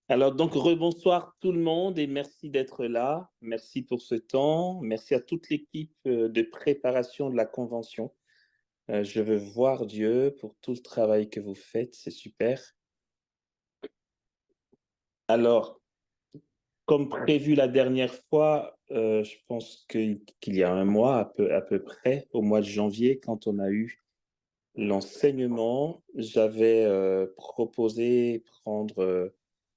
Alors donc rebonsoir tout le monde et merci d'être là. Merci pour ce temps. Merci à toute l'équipe de préparation de la convention. Je veux voir Dieu pour tout le travail que vous faites, c'est super. Alors, comme prévu la dernière fois, je pense qu'il y a un mois à peu près, au mois de janvier, quand on a eu l'enseignement, j'avais proposé prendre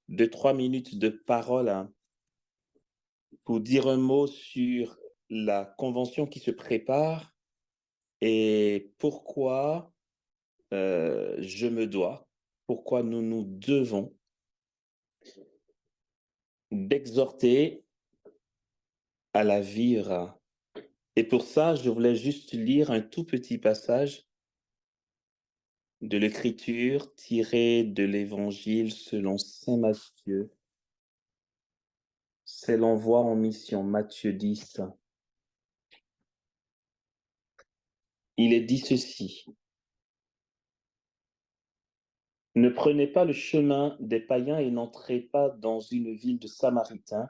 2-3 minutes de parole, hein, pour dire un mot sur la convention qui se prépare et pourquoi je me dois, pourquoi nous nous devons d'exhorter à la vivre. Et pour ça, je voulais juste lire un tout petit passage de l'Écriture tiré de l'Évangile selon Saint Matthieu. C'est l'envoi en mission, Matthieu 10. Il est dit ceci. Ne prenez pas le chemin des païens et n'entrez pas dans une ville de Samaritains.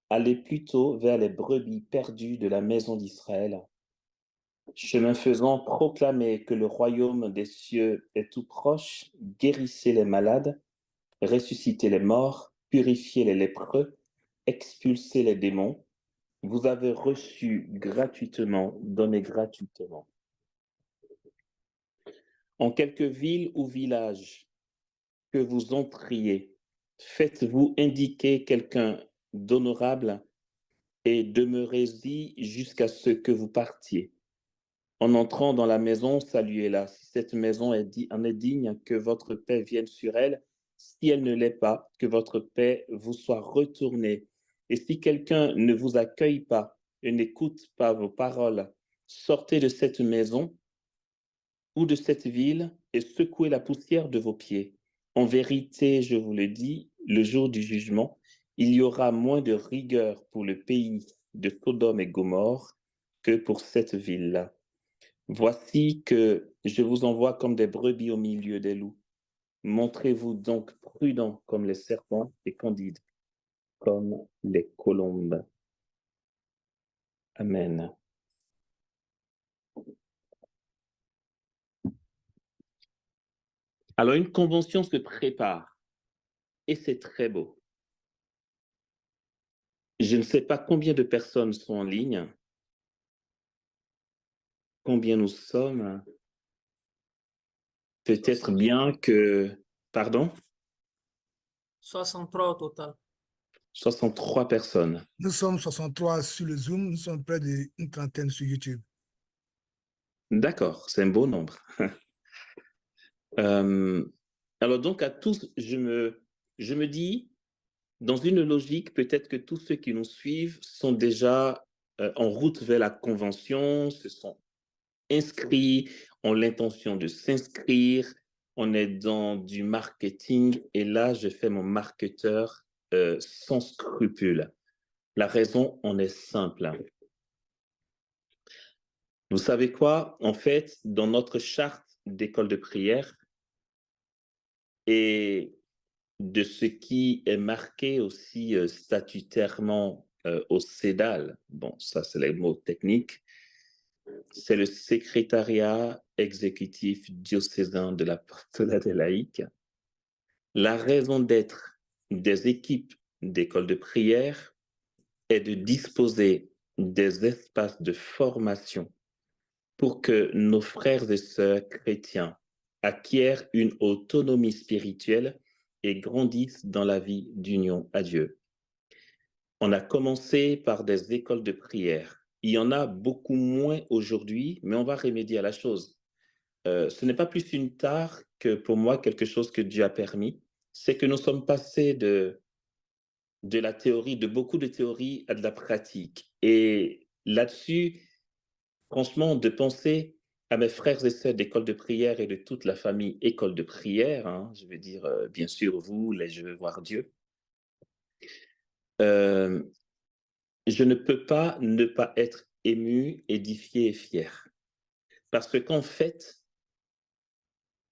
Allez plutôt vers les brebis perdues de la maison d'Israël. Chemin faisant, proclamez que le royaume des cieux est tout proche, guérissez les malades, ressuscitez les morts, purifiez les lépreux, expulsez les démons. Vous avez reçu gratuitement, donnez gratuitement. En quelque ville ou village que vous entriez, faites-vous indiquer quelqu'un d'honorable et demeurez-y jusqu'à ce que vous partiez. En entrant dans la maison, saluez-la. Si cette maison en est digne, que votre paix vienne sur elle. Si elle ne l'est pas, que votre paix vous soit retournée. Et si quelqu'un ne vous accueille pas et n'écoute pas vos paroles, sortez de cette maison ou de cette ville et secouez la poussière de vos pieds. En vérité, je vous le dis, le jour du jugement, il y aura moins de rigueur pour le pays de Sodome et Gomorrhe que pour cette ville-là. Voici que je vous envoie comme des brebis au milieu des loups. Montrez-vous donc prudents comme les serpents et candides comme les colombes. Amen. Alors, une convention se prépare et c'est très beau. Je ne sais pas combien de personnes sont en ligne, combien nous sommes. Peut-être bien que... Pardon? 63 au total. 63 personnes. Nous sommes 63 sur le Zoom, nous sommes près d'une trentaine sur YouTube. D'accord, c'est un beau nombre. Alors donc à tous, je me dis, dans une logique, peut-être que tous ceux qui nous suivent sont déjà en route vers la convention, se sont inscrits, ont l'intention de s'inscrire, on est dans du marketing et là, je fais mon marketeur sans scrupule. La raison en est simple. Vous savez quoi? En fait, dans notre charte d'école de prière et de ce qui est marqué aussi statutairement au CEDAL, bon, ça c'est les mots techniques, c'est le secrétariat exécutif diocésain de l'apostolat des laïcs. La raison d'être des équipes d'école de prière est de disposer des espaces de formation pour que nos frères et sœurs chrétiens acquièrent une autonomie spirituelle et grandissent dans la vie d'union à Dieu. On a commencé par des écoles de prière. Il y en a beaucoup moins aujourd'hui, mais on va remédier à la chose. Ce n'est pas plus une tare que pour moi quelque chose que Dieu a permis. C'est que nous sommes passés de la théorie, de beaucoup de théorie à de la pratique. Et là-dessus, franchement, de penser à mes frères et sœurs d'école de prière et de toute la famille école de prière, hein, je veux dire, bien sûr, vous, les Je veux voir Dieu, euh, je ne peux pas ne pas être ému, édifié et fier. Parce que qu'en fait,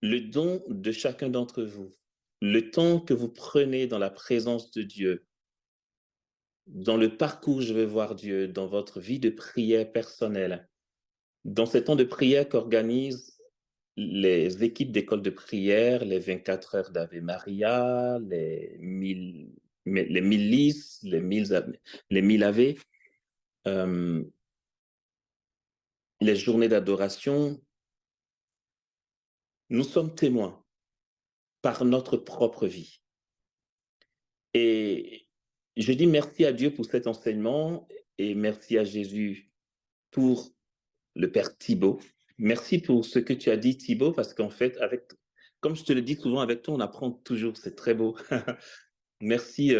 le don de chacun d'entre vous, le temps que vous prenez dans la présence de Dieu, dans le parcours Je vais voir Dieu, dans votre vie de prière personnelle, dans ces temps de prière qu'organisent les équipes d'école de prière, les 24 heures d'Ave Maria, les 1000 lis, les 1000 Ave, euh, les journées d'adoration, nous sommes témoins par notre propre vie. Et je dis merci à Dieu pour cet enseignement et merci à Jésus pour le Père Thibaut. Merci pour ce que tu as dit, Thibaut, parce qu'en fait, comme je te le dis souvent, avec toi, on apprend toujours, c'est très beau. Merci,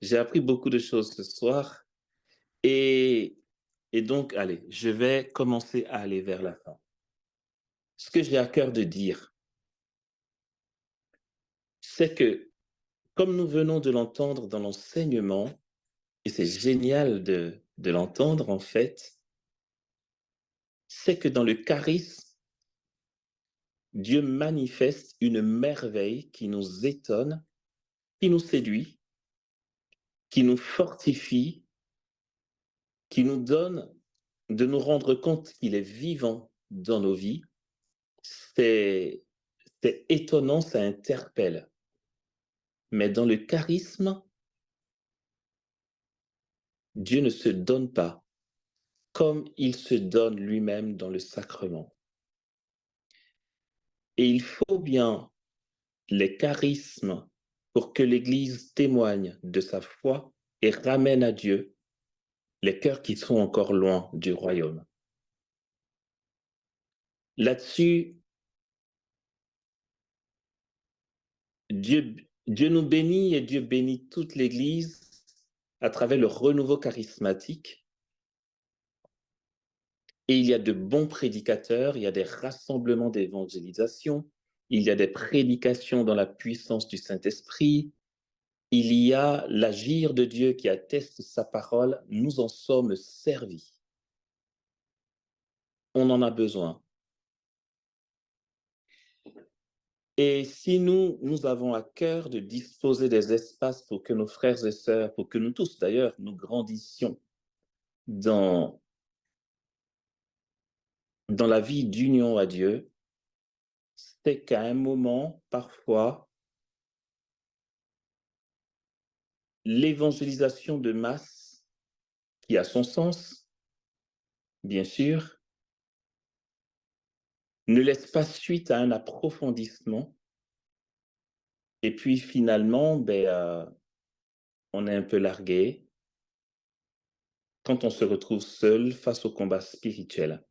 j'ai appris beaucoup de choses ce soir. Et, et donc, allez, je vais commencer à aller vers la fin. Ce que j'ai à cœur de dire, c'est que, comme nous venons de l'entendre dans l'enseignement, et c'est génial de l'entendre en fait, c'est que dans le charisme, Dieu manifeste une merveille qui nous étonne, qui nous séduit, qui nous fortifie, qui nous donne de nous rendre compte qu'il est vivant dans nos vies. C'est étonnant, ça interpelle. Mais dans le charisme, Dieu ne se donne pas comme il se donne lui-même dans le sacrement. Et il faut bien les charismes pour que l'Église témoigne de sa foi et ramène à Dieu les cœurs qui sont encore loin du royaume. Là-dessus, Dieu nous bénit et Dieu bénit toute l'Église à travers le renouveau charismatique. Et il y a de bons prédicateurs, il y a des rassemblements d'évangélisation, il y a des prédications dans la puissance du Saint-Esprit, il y a l'agir de Dieu qui atteste sa parole, nous en sommes servis. On en a besoin. Et si nous avons à cœur de disposer des espaces pour que nos frères et sœurs, pour que nous tous d'ailleurs, nous grandissions dans la vie d'union à Dieu, c'est qu'à un moment, parfois, l'évangélisation de masse, qui a son sens, bien sûr, ne laisse pas suite à un approfondissement. Et puis finalement, on est un peu largué quand on se retrouve seul face au combat spirituel.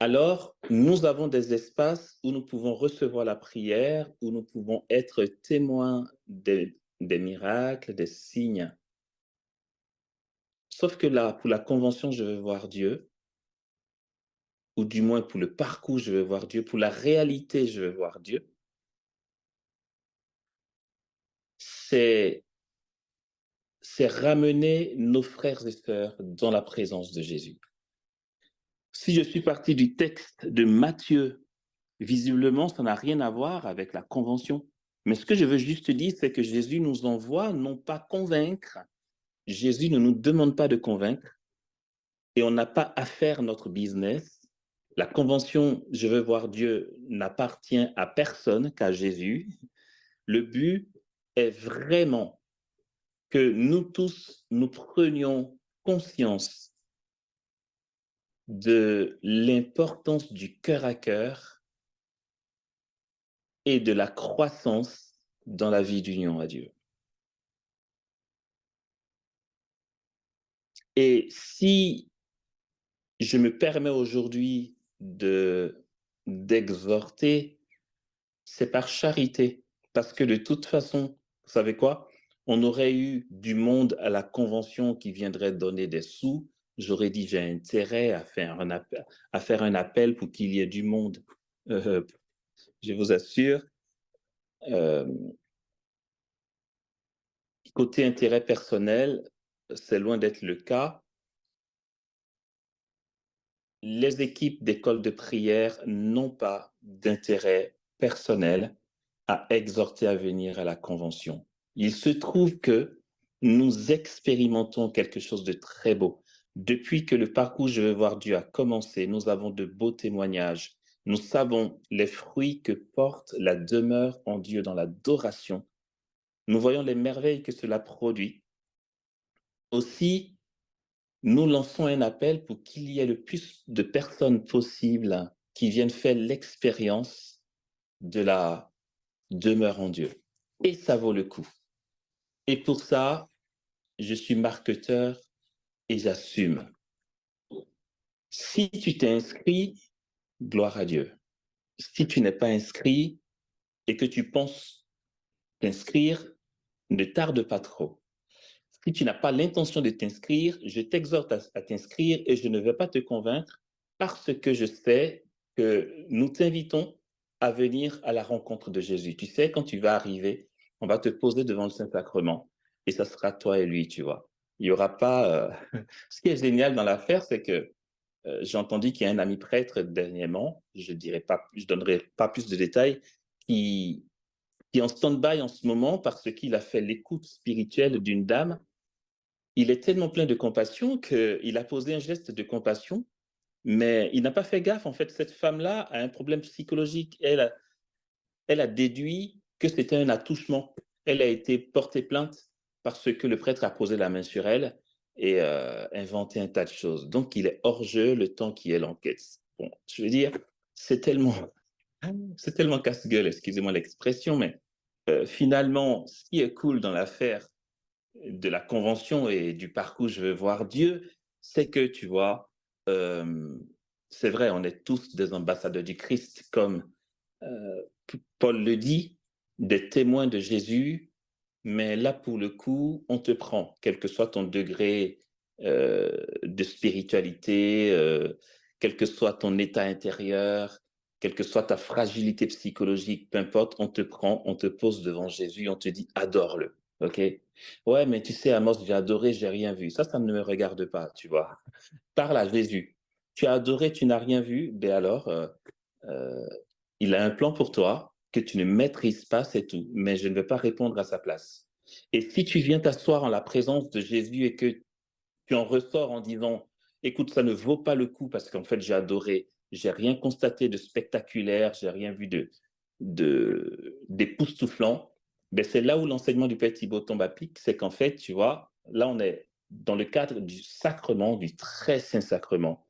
Alors, nous avons des espaces où nous pouvons recevoir la prière, où nous pouvons être témoins des miracles, des signes. Sauf que là, pour la convention Je veux voir Dieu, ou du moins pour le parcours Je veux voir Dieu, pour la réalité Je veux voir Dieu, c'est ramener nos frères et sœurs dans la présence de Jésus. Si je suis parti du texte de Matthieu, visiblement, ça n'a rien à voir avec la convention. Mais ce que je veux juste dire, c'est que Jésus nous envoie non pas convaincre, Jésus ne nous demande pas de convaincre, et on n'a pas à faire notre business. La convention Je veux voir Dieu n'appartient à personne qu'à Jésus. Le but est vraiment que nous tous, nous prenions conscience de l'importance du cœur à cœur et de la croissance dans la vie d'union à Dieu. Et si je me permets aujourd'hui d'exhorter, c'est par charité. Parce que de toute façon, vous savez quoi? On aurait eu du monde à la convention qui viendrait donner des sous. J'aurais dit, j'ai intérêt à faire un appel pour qu'il y ait du monde. Je vous assure, côté intérêt personnel, c'est loin d'être le cas. Les équipes d'école de prière n'ont pas d'intérêt personnel à exhorter à venir à la convention. Il se trouve que nous expérimentons quelque chose de très beau. Depuis que le parcours Je veux voir Dieu a commencé, nous avons de beaux témoignages. Nous savons les fruits que porte la demeure en Dieu dans l'adoration. Nous voyons les merveilles que cela produit. Aussi, nous lançons un appel pour qu'il y ait le plus de personnes possible qui viennent faire l'expérience de la demeure en Dieu. Et ça vaut le coup. Et pour ça, je suis marketeur et j'assume. Si tu t'es inscrit, gloire à Dieu. Si tu n'es pas inscrit et que tu penses t'inscrire, ne tarde pas trop. Si tu n'as pas l'intention de t'inscrire, je t'exhorte à t'inscrire et je ne vais pas te convaincre parce que je sais que nous t'invitons à venir à la rencontre de Jésus. Tu sais, quand tu vas arriver, on va te poser devant le Saint-Sacrement et ça sera toi et lui, tu vois. Il n'y aura pas... Ce qui est génial dans l'affaire, c'est que j'ai entendu qu'il y a un ami prêtre dernièrement, je ne donnerai pas plus de détails, qui est en stand-by en ce moment parce qu'il a fait l'écoute spirituelle d'une dame. Il est tellement plein de compassion qu'il a posé un geste de compassion, mais il n'a pas fait gaffe. En fait, cette femme-là a un problème psychologique. Elle a déduit que c'était un attouchement. Elle a été portée plainte parce que le prêtre a posé la main sur elle et inventé un tas de choses. Donc, il est hors jeu le temps qu'il y ait l'enquête. Bon, je veux dire, c'est tellement, c'est tellement casse-gueule, excusez-moi l'expression, mais finalement, ce qui est cool dans l'affaire de la convention et du parcours Je veux voir Dieu, c'est que, tu vois, euh, c'est vrai, on est tous des ambassadeurs du Christ, comme euh, Paul le dit, des témoins de Jésus, mais là, pour le coup, on te prend, quel que soit ton degré de spiritualité, quel que soit ton état intérieur, quelle que soit ta fragilité psychologique, peu importe, on te prend, on te pose devant Jésus, on te dit adore-le. OK? Ouais, mais tu sais, Amos, j'ai adoré, j'ai rien vu. Ça ne me regarde pas, tu vois. Parle à Jésus. Tu as adoré, tu n'as rien vu, ben alors, euh, il a un plan pour toi que tu ne maîtrises pas, c'est tout. Mais je ne vais pas répondre à sa place. Et si tu viens t'asseoir en la présence de Jésus et que tu en ressors en disant, écoute, ça ne vaut pas le coup parce qu'en fait, j'ai adoré, j'ai rien constaté de spectaculaire, j'ai rien vu d'époustouflant, ben c'est là où l'enseignement du Père Thibaut tombe à pic, c'est qu'en fait, tu vois, là, on est dans le cadre du sacrement, du très saint sacrement.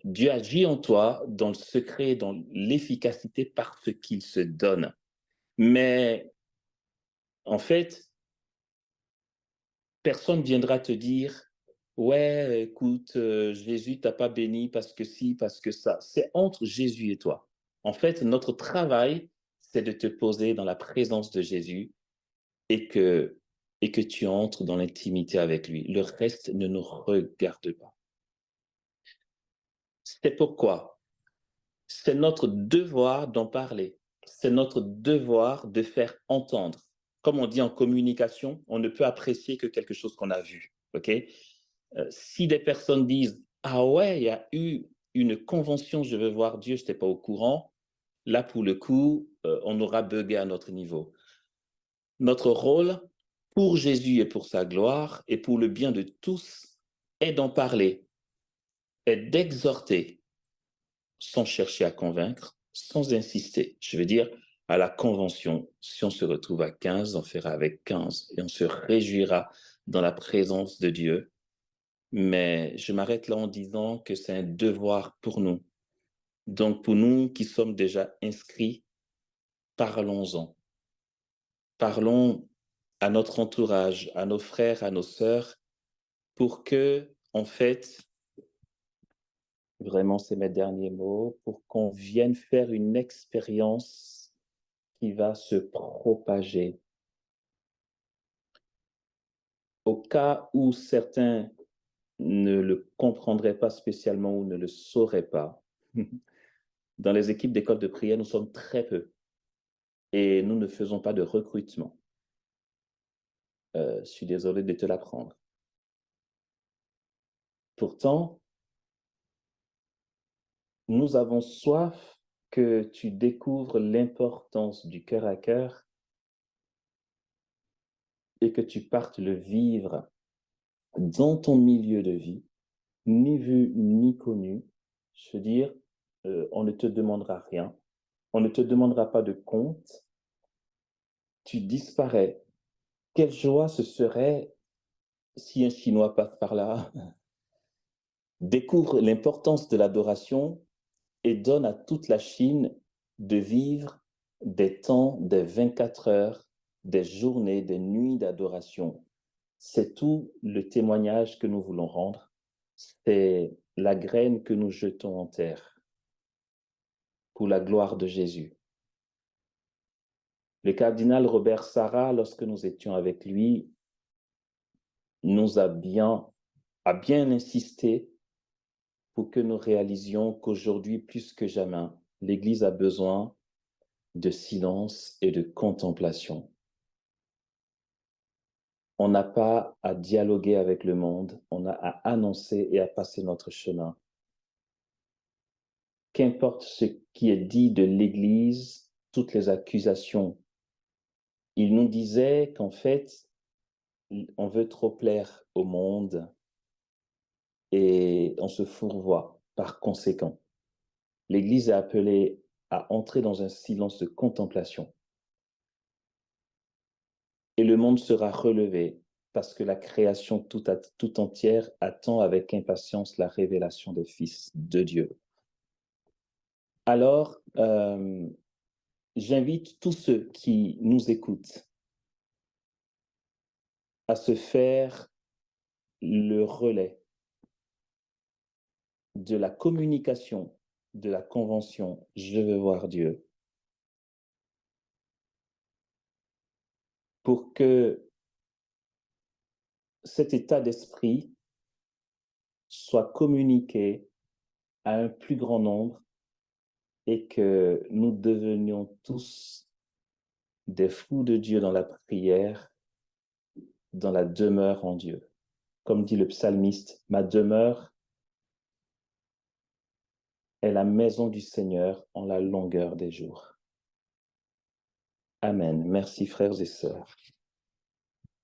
Dieu agit en toi dans le secret, dans l'efficacité parce qu'il se donne. Mais en fait, personne viendra te dire, ouais, écoute, Jésus t'a pas béni parce que si, parce que ça. C'est entre Jésus et toi. En fait, notre travail, c'est de te poser dans la présence de Jésus et que tu entres dans l'intimité avec lui. Le reste ne nous regarde pas. C'est pourquoi c'est notre devoir d'en parler. C'est notre devoir de faire entendre. Comme on dit en communication, on ne peut apprécier que quelque chose qu'on a vu. OK? Si des personnes disent ah ouais, il y a eu une convention, je veux voir Dieu, je n'étais pas au courant, là pour le coup, on aura bugué à notre niveau. Notre rôle pour Jésus et pour sa gloire et pour le bien de tous est d'en parler, est d'exhorter sans chercher à convaincre, sans insister. Je veux dire, à la convention, si on se retrouve à 15, on fera avec 15 et on se réjouira dans la présence de Dieu. Mais je m'arrête là en disant que c'est un devoir pour nous. Donc, pour nous qui sommes déjà inscrits, parlons-en. Parlons à notre entourage, à nos frères, à nos sœurs, pour que, en fait, vraiment, c'est mes derniers mots, pour qu'on vienne faire une expérience qui va se propager. Au cas où certains ne le comprendraient pas spécialement ou ne le sauraient pas, dans les équipes d'école de prière, nous sommes très peu. Et nous ne faisons pas de recrutement. Je suis désolé de te l'apprendre. Pourtant, nous avons soif que tu découvres l'importance du cœur à cœur et que tu partes le vivre dans ton milieu de vie, ni vu ni connu. Je veux dire, on ne te demandera rien, on ne te demandera pas de compte, tu disparais. Quelle joie ce serait si un Chinois passe par là, découvre l'importance de l'adoration et donne à toute la Chine de vivre des temps, des 24 heures, des journées, des nuits d'adoration. C'est tout le témoignage que nous voulons rendre. C'est la graine que nous jetons en terre pour la gloire de Jésus. Le cardinal Robert Sarah, lorsque nous étions avec lui, nous a bien insisté pour que nous réalisions qu'aujourd'hui, plus que jamais, l'Église a besoin de silence et de contemplation. On n'a pas à dialoguer avec le monde, on a à annoncer et à passer notre chemin. Qu'importe ce qui est dit de l'Église, toutes les accusations. Il nous disait qu'en fait, on veut trop plaire au monde et on se fourvoie par conséquent. L'Église est appelée à entrer dans un silence de contemplation. Et le monde sera relevé parce que la création tout entière attend avec impatience la révélation des fils de Dieu. Alors, j'invite tous ceux qui nous écoutent à se faire le relais de la communication de la convention « Je veux voir Dieu » pour que cet état d'esprit soit communiqué à un plus grand nombre et que nous devenions tous des fous de Dieu dans la prière, dans la demeure en Dieu. Comme dit le psalmiste, « Ma demeure est la maison du Seigneur en la longueur des jours. » Amen. Merci frères et sœurs.